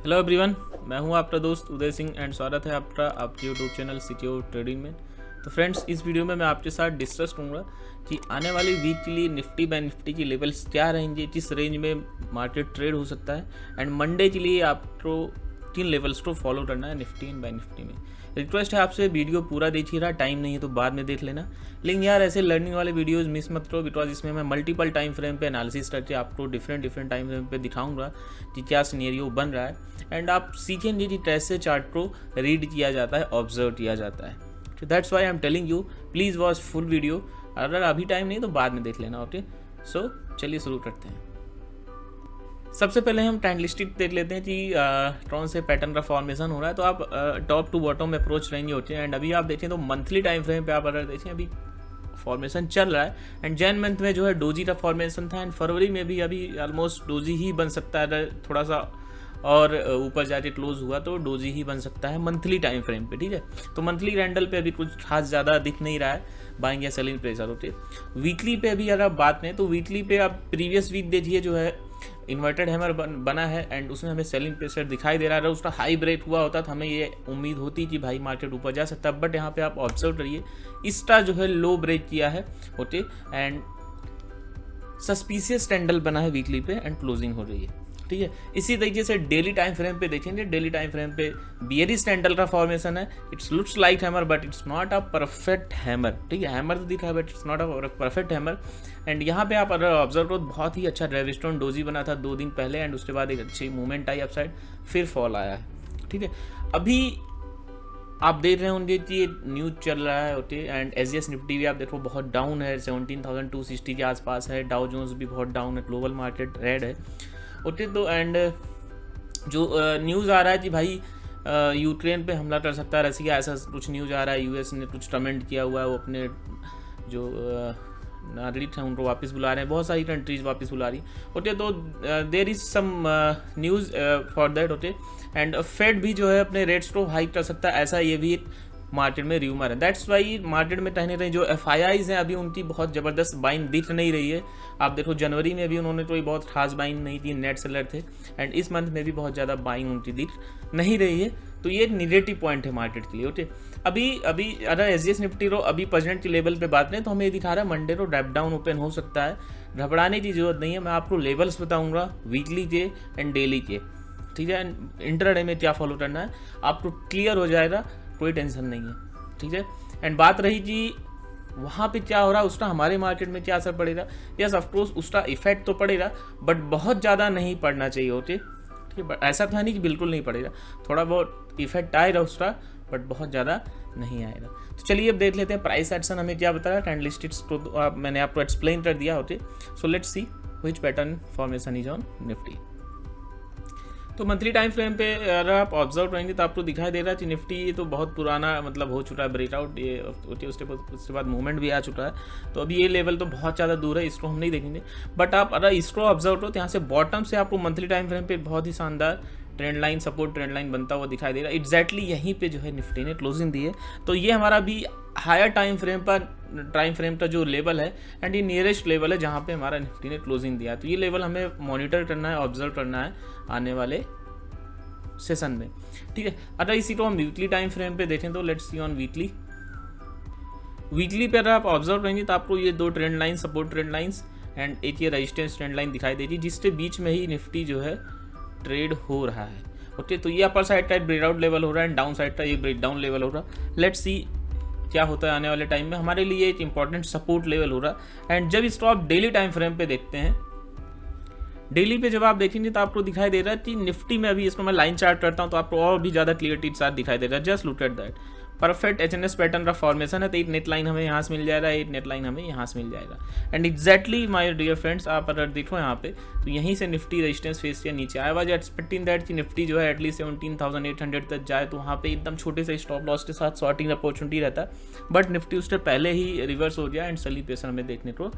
Hello everyone, मैं हूं आपका दोस्त उदय सिंह एंड स्वागत है आपका आपके यूट्यूब चैनल सिक्योर ट्रेडिंग में। तो फ्रेंड्स, इस वीडियो में मैं आपके साथ डिस्कस करूंगा कि आने वाली वीक के लिए निफ्टी बैंक निफ्टी की लेवल्स क्या रहेंगे, किस रेंज में मार्केट ट्रेड हो सकता है, एंड मंडे के लिए आपको 3 लेवल्स को फॉलो करना है निफ्टी एंड बैंक निफ्टी में। रिक्वेस्ट है आपसे, वीडियो पूरा देखिएगा, टाइम नहीं है तो बाद में देख लेना। लेकिन यार ऐसे लर्निंग वाले वीडियोस मिस मत करो, बिकॉज इसमें मैं मल्टीपल टाइम फ्रेम पे एनालिसिस करके आपको डिफरेंट टाइम फ्रेम पे दिखाऊंगा कि क्या सिनेरियो बन रहा है, एंड आप सीखेंगे कि कैसे चार्ट को रीड किया जाता है, ऑब्जर्व किया जाता है। तो that's why I am telling you, please watch full video. अगर अभी टाइम नहीं तो बाद में देख लेना। ओके, सो चलिए शुरू करते हैं। सबसे पहले हम ट्रेंड लिस्टिक देख लेते हैं कि कौन से पैटर्न का फॉर्मेशन हो रहा है। तो आप टॉप टू बॉटम में अप्रोच रेंज होते हैं, एंड अभी आप देखें तो मंथली टाइम फ्रेम पे आप अगर देखें अभी फॉर्मेशन चल रहा है, एंड जैन मंथ में जो है डोजी का फॉर्मेशन था, एंड फरवरी में भी अभी ऑलमोस्ट डोजी ही बन सकता है। अगर थोड़ा सा और ऊपर जाके क्लोज हुआ तो डोजी ही बन सकता है मंथली टाइम फ्रेम पे, ठीक है। तो मंथली कैंडल पे अभी कुछ खास ज़्यादा दिख नहीं रहा है बाइंग या सेलिंग प्रेशर होते। वीकली पे अभी अगर आप बात करें तो वीकली पे आप प्रीवियस वीक देखिए जो है इन्वर्टेड हैमर बना है, एंड उसमें हमें सेलिंग प्रेशर दिखाई दे रहा है। अगर उसका हाई ब्रेक हुआ होता तो हमें ये उम्मीद होती कि भाई मार्केट ऊपर जा सकता है, बट यहाँ पे आप ऑब्जर्व करिए इसका जो है लो ब्रेक किया है होते, एंड सस्पिशियस कैंडल बना है वीकली पे, एंड क्लोजिंग हो रही है, ठीक है। इसी तरीके से डेली टाइम फ्रेम पे देखेंगे, डेली टाइम फ्रेम पे बियरिश कैंडल का फॉर्मेशन है। It's looks like hammer but it's not a perfect hammer, ठीक है। हैमर तो दिखा है but it's not a perfect hammer. And यहाँ पे आप अगर ऑब्जर्व करो, बहुत ही अच्छा रेविस्टोन डोजी बना था 2 दिन पहले, एंड उसके बाद एक अच्छी मूवमेंट आई अपसाइड, फिर फॉल आया है, ठीक है। अभी आप देख रहे होंगे कि न्यूज चल रहा है होते, एंड एसजीएस निफ्टी भी आप देखो बहुत डाउन है, 17,260 के आसपास है। डाउ जोन्स भी बहुत डाउन है, ग्लोबल मार्केट रेड है होते। तो एंड जो न्यूज़ आ रहा है कि भाई यूक्रेन पे हमला कर सकता है रसिया, ऐसा कुछ न्यूज़ आ रहा है। यूएस ने कुछ कमेंट किया हुआ है, वो अपने जो नागरिक हैं उनको वापस बुला रहे हैं, बहुत सारी कंट्रीज वापस बुला रही होते। तो there is some news for that होते, एंड फेड भी जो है अपने रेट्स को हाइक कर सकता है, ऐसा ये भी मार्केट में र्यूमर है। दैट्स वाई मार्केट में कहीं ना कहीं जो एफआईआईज हैं अभी उनकी बहुत ज़बरदस्त बाइंग दिख नहीं रही है। आप देखो जनवरी में भी उन्होंने कोई बहुत खास बाइंग नहीं थी, नेट सेलर थे, एंड इस मंथ में भी बहुत ज़्यादा बाइंग उनकी दिख नहीं रही है। तो ये एक निगेटिव पॉइंट है मार्केट के लिए, ओके। अभी अगर एसजीएस निफ्टी रो अभी प्रेजेंट के लेवल पे बात करें तो हमें ये दिखा रहा है मंडे को ड्रैप डाउन ओपन हो सकता है। घबराने की जरूरत नहीं है, मैं आपको लेवल्स बताऊंगा वीकली के एंड डेली के, ठीक है। एंड इंट्राडे में क्या फॉलो करना है आपको क्लियर हो जाएगा, कोई टेंशन नहीं है, ठीक है। एंड बात रही कि वहाँ पे क्या हो रहा है, उसका हमारे मार्केट में क्या असर पड़ेगा। यस ऑफकोर्स उसका इफेक्ट तो पड़ेगा, बट बहुत ज़्यादा नहीं पड़ना चाहिए होते, ठीक है। बट ऐसा तो है नहीं कि बिल्कुल नहीं पड़ेगा, थोड़ा बहुत इफेक्ट आएगा उसका, बट बहुत ज़्यादा नहीं आएगा। तो चलिए अब देख लेते हैं प्राइस एक्शन हमें क्या बता रहा है। ट्रेंड लिस्टिक्स तो मैंने आपको एक्सप्लेन कर दिया होते। So let's see which pattern formation is on Nifty. तो मंथली टाइम फ्रेम पे अगर आप ऑब्जर्व करेंगे तो आपको दिखाई दे रहा है कि निफ्टी तो बहुत पुराना मतलब हो चुका है ब्रेकआउट, ये उसके बाद मूवमेंट भी आ चुका है। तो अभी ये लेवल तो बहुत ज़्यादा दूर है, इसको हम नहीं देखेंगे। बट आप अगर इसको ऑब्जर्व करो तो यहाँ से बॉटम से आपको मंथली टाइम फ्रेम पे बहुत ही शानदार trend line, support trend line बनता हुआ दिखाई दे रहा है। एग्जैक्टली यहीं पे जो है निफ्टी ने क्लोजिंग दी है। तो ये हमारा भी हायर टाइम फ्रेम का जो लेवल है, एंड ये नियरेस्ट लेवल है जहाँ पे हमारा निफ्टी ने क्लोजिंग दिया है। तो ये लेवल हमें मॉनिटर करना है, ऑब्जर्व करना है आने वाले सेशन में, ठीक है। अगर इसी को हम वीकली टाइम फ्रेम पे देखें तो लेट्स सी ऑन वीकली पे अगर आप ऑब्जर्व करेंगे तो आपको ये 2 trend line, support trend lines, and एक ये रेजिस्टेंस ट्रेंड लाइन दिखाई देगी, जिसके बीच में ही निफ्टी जो है ट्रेड हो रहा है, ओके। तो ये अपर साइड का ब्रेकआउट लेवल हो रहा है, एंड डाउन साइड का ये ब्रेकडाउन लेवल हो रहा है। लेट्स सी क्या होता है आने वाले टाइम में। हमारे लिए एक इंपॉर्टेंट सपोर्ट लेवल हो रहा है। एंड जब इसको आप डेली टाइम फ्रेम पे देखते हैं, डेली पे जब आप देखेंगे तो आपको दिखाई दे रहा है कि निफ्टी में अभी, इसको मैं लाइन चार्ट करता हूँ तो आपको और भी ज़्यादा क्लियरिटी के साथ दिखाई दे रहा है। Just look at that, perfect HNS pattern का फॉर्मेशन है। तो एक नेट लाइन हमें यहाँ से मिल जाएगा, एक नेट लाइन हमें यहाँ से मिल जाएगा, and exactly my dear friends, आप अगर देखो यहाँ पे तो यहीं से निफ्टी रेजिस्टेंस फेस किया नीचे आया। वाज एक्सपेक्टिंग दैट कि निफ्टी जो है एटलीस्ट 17,800 तक जाए, तो वहाँ पे एकदम छोटे से स्टॉप लॉस के साथ शॉर्टिंग अपॉर्चुनिटी रहता है, बट निफ्टी उससे पहले ही रिवर्स हो गया, एंड सेलिंग प्रेशर हमें देखने को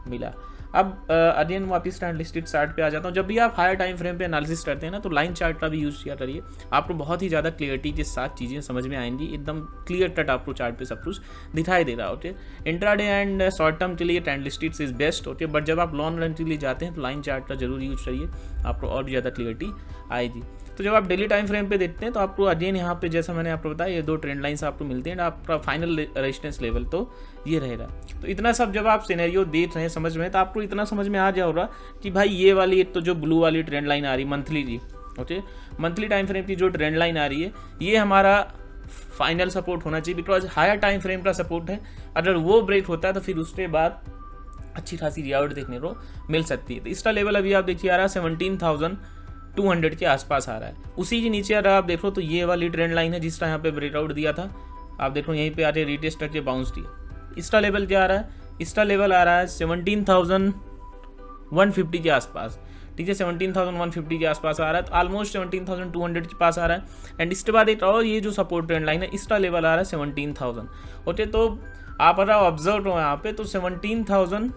मिला। अब अगेन वापस ट्रेंड लिस्टेड चार्ट पे आ जाता हूँ। जब भी आप हायर टाइम फ्रेम पे एनालिसिस करते हैं ना, तो लाइन चार्ट का भी यूज़ किया करिए, आपको बहुत ही ज़्यादा क्लियरिटी के साथ चीज़ें समझ में आएंगी। एकदम क्लियर कट आपको चार्ट पे सब कुछ दिखाई दे रहा होते। इंट्राडे एंड शॉर्ट टर्म के लिए ट्रेंड लिस्टेड इज बेस्ट होते, बट जब आप लॉन्ग रन के लिए जाते हैं तो लाइन चार्ट का जरूर यूज करिए, आपको और भी ज़्यादा क्लियरिटी आएगी। तो जब आप डेली टाइम फ्रेम पे देखते हैं तो आपको अगेन यहाँ पे जैसा मैंने आपको बताया ये 2 ट्रेंड लाइंस आपको मिलती हैं, आपका फाइनल रेजिस्टेंस लेवल तो ये रहेगा। तो इतना सब जब आप सिनेरियो देख रहे हैं समझ में, तो आपको इतना समझ में आ जाएगा कि भाई ये वाली तो जो ब्लू वाली ट्रेंड लाइन आ रही मंथली जी, ओके, मंथली टाइम फ्रेम की जो ट्रेंड लाइन आ रही है ये हमारा फाइनल सपोर्ट होना चाहिए, बिकॉज हायर टाइम फ्रेम का सपोर्ट है। अगर वो ब्रेक होता है तो फिर उसके बाद अच्छी खासी रियावट देखने को मिल सकती है। तो इसका लेवल अभी आप देखिए आ रहा है 17,200 के आसपास आ रहा है। उसी के नीचे अगर आप देखो तो ये वाली ट्रेंड लाइन है जिसका यहाँ पे ब्रेकआउट दिया था, आप देखो यहीं पे आके रीटेस्ट करके बाउंस दिया। इसका लेवल क्या आ रहा है, इसका लेवल आ रहा है 17,150 के आसपास, ठीक है, 17,150 के आसपास आ रहा है, तो ऑलमोस्ट 17,200 के पास आ रहा है। एंड इसके बाद एक और ये जो सपोर्ट ट्रेंड लाइन है इसका लेवल आ रहा है 17,000, ओके। तो आप अगर ऑब्जर्व करो यहाँ पे तो 17,000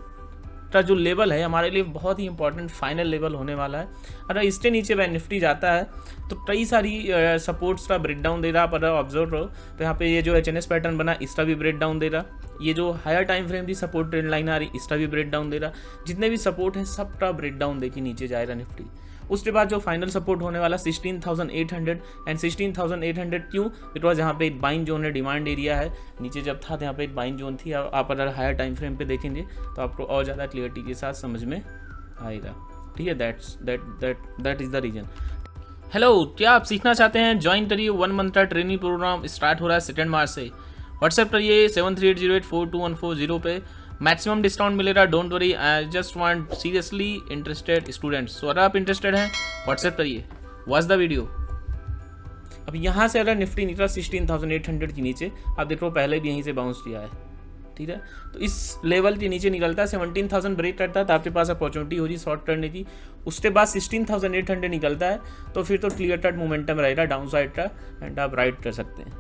का जो लेवल है हमारे लिए बहुत ही इंपॉर्टेंट फाइनल लेवल होने वाला है। अगर इसके नीचे बैंक निफ्टी जाता है तो कई सारी सपोर्ट्स का ब्रेक डाउन दे रहा है। आप अगर ऑब्जर्व करो तो यहाँ पे ये जो एचएनएस पैटर्न बना इसका भी ब्रेक डाउन दे रहा, ये जो हायर टाइम फ्रेम की सपोर्ट ट्रेंड लाइन आ रही इसका भी ब्रेक डाउन दे रहा, जितने भी सपोर्ट है सबका ब्रेक डाउन देखिए नीचे जाएगा निफ्टी। उसके बाद जो फाइनल सपोर्ट होने वाला 16,800 एंड 16,800 क्यों, बिकॉज यहाँ पे एक बाइंग जोन है, डिमांड एरिया है, नीचे जब था तो यहाँ पे एक बाइंग जोन थी। आप अगर हायर टाइम फ्रेम पे देखेंगे तो आपको और ज़्यादा क्लियरिटी के साथ समझ में आएगा, ठीक है। That is the reason. Hello, क्या आप सीखना चाहते हैं? ज्वाइन करिए 1 मंथ का ट्रेनिंग प्रोग्राम स्टार्ट हो रहा है 2 मार्च से। व्हाट्सएप करिए 7380842140 पे, मैक्सिमम डिस्काउंट मिलेगा, don't worry. I just want seriously interested students. So अगर आप इंटरेस्टेड हैं व्हाट्सएप करिए, वॉच द वीडियो। अब यहाँ से अगर निफ्टी निकला 16,800 के नीचे, आप देख लो पहले भी यहीं से बाउंस किया है, ठीक है। तो इस लेवल के नीचे निकलता है 17,000 ब्रेक करता है तो आपके पास अपॉर्चुनिटी हो रही शॉर्ट करने की। उसके बाद 16,800 निकलता है तो फिर तो क्लियर कट मोमेंटम रहेगा डाउन साइड का एंड आप राइट कर सकते हैं,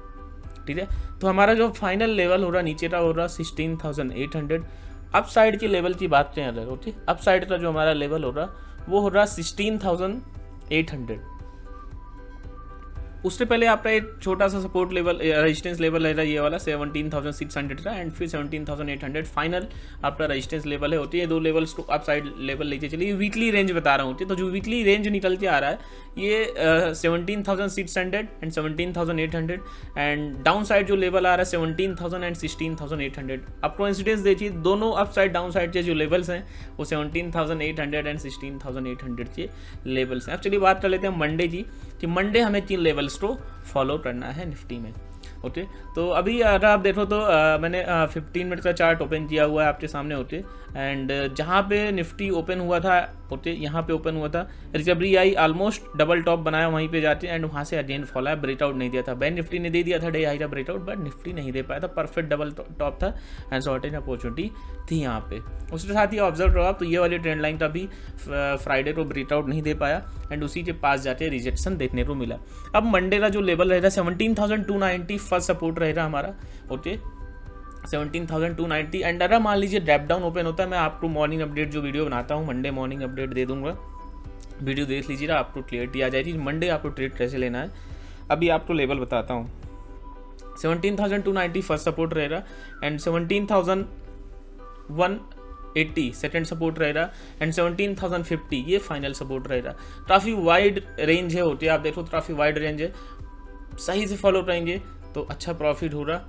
ठीक है। तो हमारा जो फाइनल लेवल हो रहा नीचे का हो रहा 16,800। अप साइड के लेवल की बात करें अगर, ओके, अप साइड का जो हमारा लेवल हो रहा वो हो रहा 16,800। उससे पहले आपका एक छोटा सा सपोर्ट लेवल रेजिस्टेंस लेवल है ये वाला 17,600 का एंड फिर 17,800 फाइनल आपका रेजिस्टेंस लेवल है, होती है। 2 लेवल्स को आप साइड लेवल लेके चलिए। वीकली रेंज बता रहा हूँ, तो जो वीकली रेंज निकल के आ रहा है ये 17,600 एंड 17,800 एंड डाउन साइड जो लेवल आ रहा है 17,000 एंड 16,800। आप कोइंसिडेंस देखिए, दोनों अप साइड डाउन साइड के जो लेवल्स हैं वो 17,800 एंड 16,800 के लेवल्स हैं। अब चलिए बात कर लेते हैं मंडे की, कि मंडे हमें 3 लेवल्स को फॉलो करना है निफ्टी में, ओके। तो अभी अगर आप देखो तो मैंने 15 मिनट का चार्ट ओपन किया हुआ है आपके सामने, ओके। एंड जहाँ पे निफ्टी ओपन हुआ था, ओके, यहाँ पे ओपन हुआ था, रिकवरी आई, ऑलमोस्ट डबल टॉप बनाया वहीं पे जाते एंड वहाँ से अगेन फॉल आया, ब्रेकआउट नहीं दिया था। बैंक निफ्टी ने दे दिया था डे हाई का ब्रेकआउट, बट निफ्टी नहीं दे पाया था, परफेक्ट डबल टॉप था एंड शॉर्टेज अपॉर्चुनिटी थी यहाँ पे। उसके साथ ही ऑब्जर्व करो आप तो ये वाली ट्रेंड लाइन का भी फ्राइडे को ब्रेकआउट नहीं दे पाया एंड उसी के पास जाके रिजेक्शन देखने को मिला। अब मंडे का जो लेवल रहेगा 17,290 फर्स्ट सपोर्ट रहेगा हमारा, ओके, 17,290 एंड अगर मान लीजिए ड्रैप डाउन ओपन होता है, मैं आपको मॉर्निंग अपडेट जो वीडियो बनाता हूँ मंडे मॉर्निंग अपडेट दे दूंगा, वीडियो देख लीजिएगा, आपको क्लियरिटी आ जाएगी मंडे आपको ट्रेड कैसे लेना है। अभी आपको लेवल बताता हूँ, 17,290 फर्स्ट सपोर्ट रहेगा एंड 17,180 सेकंड सपोर्ट रहेगा एंड 17,050 ये फाइनल सपोर्ट रहेगा। काफ़ी वाइड रेंज है, होती है, आप देखो काफ़ी वाइड रेंज है, सही से फॉलो करेंगे तो अच्छा प्रॉफिट हो रहा,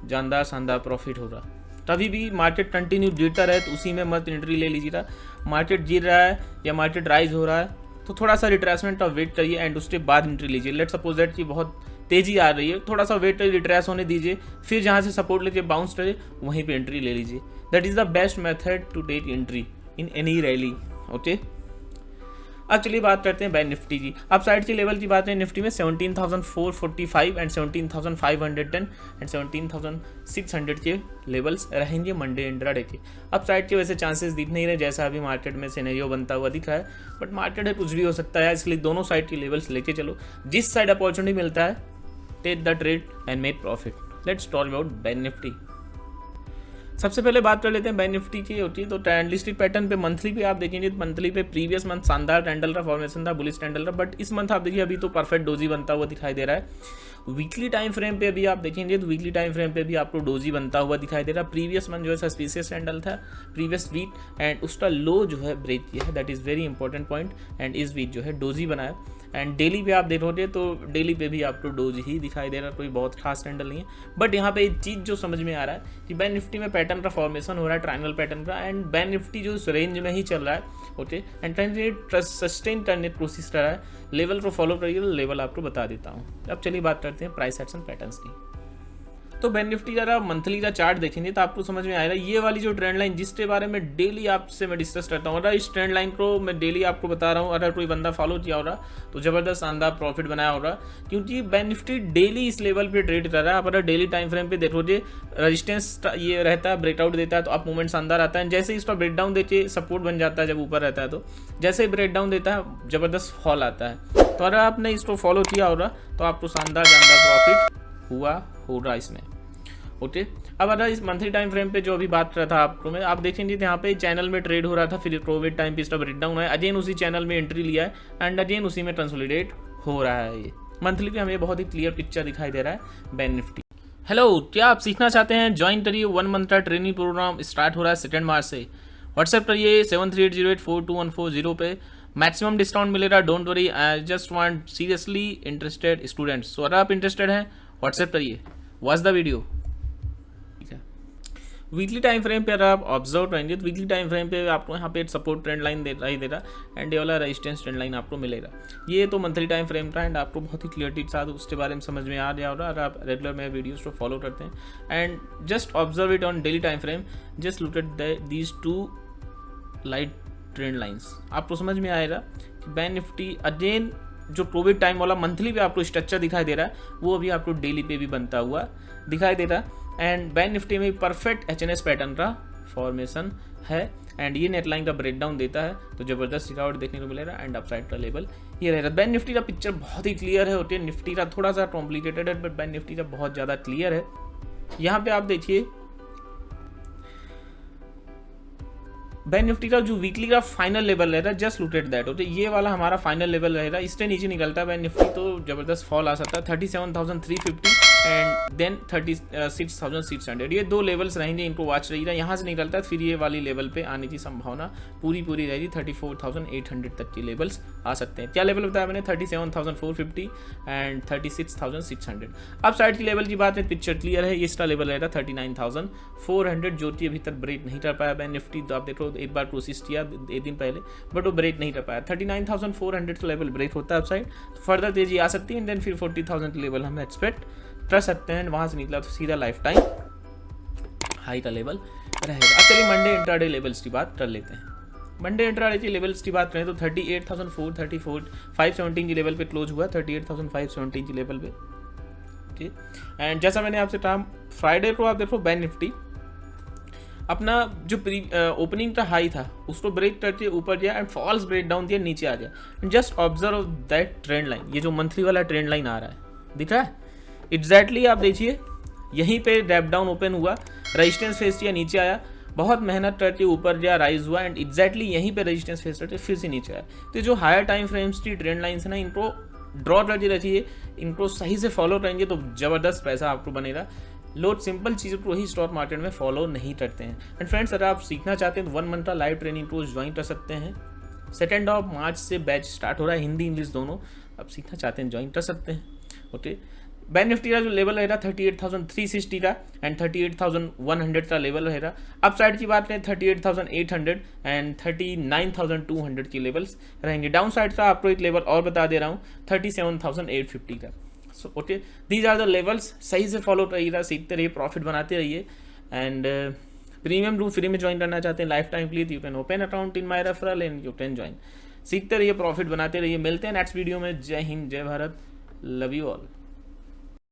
जानदार शानदार प्रॉफिट हो रहा। तभी भी मार्केट कंटिन्यू गिरता रहे तो उसी में मत एंट्री ले लीजिएगा। मार्केट गिर रहा है या मार्केट राइज हो रहा है तो थोड़ा सा रिट्रेसमेंट का वेट करिए एंड उसके बाद एंट्री लीजिए। लेट सपोज दैट कि बहुत तेजी आ रही है, थोड़ा सा वेट करिए, रिट्रेस होने दीजिए, फिर जहाँ से सपोर्ट लेके बाउंस करे वहीं पे एंट्री ले लीजिए। That is the best method to take entry in any rally, okay. अब चलिए बात करते हैं बैंक निफ्टी की। अब साइड के लेवल की बात है निफ्टी में 17,445 एंड 17,510 एंड 17,600 के लेवल्स रहेंगे मंडे इंट्राडे के। अब साइड के वैसे चांसेस दिख नहीं रहे, जैसा अभी मार्केट में सिनेरियो बनता हुआ दिख रहा है, बट मार्केट है कुछ भी हो सकता है, इसलिए दोनों साइड के लेवल्स लेके चलो। जिस साइड अपॉर्चुनिटी मिलता है take the trade and make profit. Let's talk about Bank Nifty. सबसे पहले बात कर लेते हैं बैंक निफ्टी की, होती है तो ट्रेंडलिस्टिक पैटर्न पे मंथली पे आप देखेंगे, मंथली पे प्रीवियस मंथ शानदार कैंडल का फॉर्मेशन था, बुलिश कैंडल का, बट इस मंथ आप देखिए अभी तो परफेक्ट डोजी बनता हुआ दिखाई दे रहा है। वीकली टाइम फ्रेम पे अभी आप देखेंगे तो वीकली टाइम फ्रेम पे भी आपको डोजी बनता हुआ दिखाई दे रहा है। प्रीवियस मंथ जो है सस्पिशियस कैंडल था प्रीवियस वीक एंड उसका लो जो है ब्रेक किया है, that is very important point, and इस वीक जो है डोजी बनाया एंड डेली पे आप देखोगे तो डेली पे भी आपको डोज ही दिखाई दे रहा है, कोई बहुत खास कैंडल नहीं है। बट यहाँ पे एक चीज़ जो समझ में आ रहा है कि बैंक निफ्टी में पैटर्न का फॉर्मेशन हो रहा है, ट्रायंगल पैटर्न का, एंड बैंक निफ्टी जो उस रेंज में ही चल रहा है, ओके, एंड सस्टेन करने की कोशिश कर रहा है। लेवल को फॉलो करिए, लेवल आपको बता देता हूँ। अब चलिए बात करते हैं प्राइस एक्शन पैटर्न्स की। तो बैंक निफ्टी जरा मंथली का चार्ट देखेंगे तो आपको समझ में आएगा, ये वाली जो ट्रेंड लाइन जिसके बारे में डेली आपसे मैं डिस्कस करता हूँ, अगर इस ट्रेंड लाइन को मैं डेली आपको बता रहा हूँ, अगर कोई बंदा फॉलो किया हो रहा तो जबरदस्त शानदार प्रॉफिट बनाया होगा, क्योंकि बैंक निफ्टी डेली इस लेवल पे ट्रेड कर रहा है। आप अगर डेली टाइम फ्रेम पे देखोगे, रेजिस्टेंस ये रहता है, ब्रेकआउट देता है तो आप मूवमेंट शानदार आता है, जैसे इसका ब्रेकडाउन देते सपोर्ट बन जाता है जब ऊपर रहता है, तो जैसे ही ब्रेकडाउन देता है जबरदस्त फॉल आता है। तो अगर आपने इसको फॉलो किया होगा तो आपको शानदार प्रॉफिट हुआ होगा इसमें, ओके। अब अगर इस मंथली टाइम फ्रेम पे जो अभी बात कर रहा था आपको मैं, आप देखेंगे तो यहाँ पे चैनल में ट्रेड हो रहा था, फिर कोविड टाइम पे इसका ब्रेकडाउन है, अगेन उसी चैनल में एंट्री लिया है एंड अगेन उसी में कंसोलिडेट हो रहा है। ये मंथली पे हमें बहुत ही क्लियर पिक्चर दिखाई दे रहा है बैंक निफ्टी। हेलो, क्या आप सीखना चाहते हैं? ज्वाइन करिए, 1 मंथ का ट्रेनिंग प्रोग्राम स्टार्ट हो रहा है 2 मार्च से। व्हाट्सएप करिए 7380842140 पे, मैक्सिमम डिस्काउंट मिलेगा, don't worry. I just want seriously interested students. So अगर आप इंटरेस्टेड हैं व्हाट्सएप करिए, watch the video. Weekly time frame पे अगर आप ऑब्जर्व करेंगे तो वीकली टाइम फ्रेम पे आपको यहाँ पे एक सपोर्ट ट्रेंड लाइन देगा एंड ये वाला रेजिस्टेंस ट्रेंड लाइन आपको मिलेगा। ये तो मंथली टाइम फ्रेम का एंड आपको बहुत ही क्लियरिटी के साथ उसके बारे में समझ में आ गया होगा अगर आप रेगुलर मेरे वीडियोस को फॉलो करते हैं। And just observe it on daily time frame, just look at these 2 light trend lines, आपको समझ में आएगा कि बैंक निफ्टी अगेन जो कोविड टाइम वाला मंथली पे आपको स्ट्रक्चर दिखाई दे रहा है वो अभी आपको डेली पे भी बनता हुआ दिखाई दे रहा है। एंड बैंक निफ्टी में परफेक्ट एचएनएस पैटर्न का फॉर्मेशन है एंड ये नेटलाइन का ब्रेकडाउन देता है तो जबरदस्त रिकॉर्ड देखने को मिलेगा एंड अपसाइड का लेवल ये रहेगा। बैंक निफ्टी का पिक्चर बहुत ही क्लियर है, होती है निफ्टी का थोड़ा सा कॉम्प्लिकेटेड है बट बैंक निफ्टी का बहुत ज़्यादा क्लियर है। यहाँ पे आप देखिए बैंक निफ्टी का जो वीकली का फाइनल लेवल रहेगा, just look at that, okay, ये वाला हमारा फाइनल लेवल रहेगा, इससे नीचे निकलता है बैंक निफ्टी तो जबरदस्त फॉल आ सकता है 37,350 एंड देन 36,600। ये 2 लेवल्स रहेंगे, इनको वॉच रहिएगा। यहाँ से निकलता है फिर ये वाली लेवल पे आने की संभावना पूरी रहेगी, 34,800 तक की लेवल्स आ सकते हैं। क्या लेवल बताया मैंने? 37,450 एंड 36,600। अब साइड की लेवल की बात है, पिक्चर क्लियर है, इसका लेवल रहेगा 39,400 जो कि अभी तक ब्रेक नहीं कर पाया बैंक निफ्टी। तो आप देखो एक बार कोशिश किया एक दिन पहले बट वो ब्रेक नहीं कर पाया। 39,400 का लेवल ब्रेक होता है अपसाइड तो फर्दर तेजी आ सकती है, देन फिर 40,000 लेवल हम एक्सपेक्ट कर सकते हैं। वहां से निकला तो सीधा लाइफ टाइम हाई का लेवल रहेगा। अब चलिए मंडे इंट्राडे लेवल्स की बात कर लेते हैं। मंडे इंट्राडे की लेवल्स की बात करें तो 38,517 की लेवल पे क्लोज हुआ, 38,517 की लेवल पे, ठीक। एंड जैसा मैंने आपसे कहा फ्राइडे को आप देखो बैंक निफ्टी अपना जो ओपनिंग का हाई था उसको ब्रेक करके ऊपर गया एंड फॉल्स ब्रेक डाउन दिया, नीचे आ गया। Just observe that trend line, ये जो मंथली वाला ट्रेंड लाइन आ रहा है दिख रहा है एग्जैक्टली, आप देखिए यहीं पे रैप डाउन ओपन हुआ, रेजिस्टेंस फेस किया, नीचे आया, बहुत मेहनत करके ऊपर गया, राइज हुआ एंड एग्जैक्टली यहीं पे रेजिस्टेंस फेस करके फिर से नीचे आया। तो जो हायर टाइम फ्रेम्स की ट्रेंड लाइन्स है ना, इनको ड्रॉ करके रखिए, इनको सही से फॉलो करेंगे तो ज़बरदस्त पैसा आपको बनेगा। लोग सिंपल चीज़ों को ही स्टॉक मार्केट में फॉलो नहीं करते हैं। एंड फ्रेंड्स, अगर आप सीखना चाहते हैं तो 1 मंथ का लाइव ट्रेनिंग कोर्स ज्वाइन कर सकते हैं। 2 मार्च से बैच स्टार्ट हो रहा है, हिंदी इंग्लिश दोनों। आप सीखना चाहते हैं ज्वाइन कर सकते हैं, ओके। बैंक निफ्टी का जो लेवल रहेगा 38,360 का एंड 38,100 का लेवल रहेगा। अप साइड की बात करें 38,800 एंड 39,200 की लेवल्स रहेंगे। डाउन साइड का आपको एक लेवल और बता दे रहा हूँ 37,850 का। So okay, these are the levels, सही से फॉलो करिएगा, सीखते रहिए, प्रॉफिट बनाते रहिए। एंड प्रीमियम रूम फ्री में ज्वाइन करना चाहते हैं लाइफ टाइम के लिए, you can open account in my referral and you can join. सीखते रहिए, प्रॉफिट बनाते रहिए। मिलते हैं नेक्स्ट वीडियो में। जय हिंद, जय भारत, लव यू ऑल।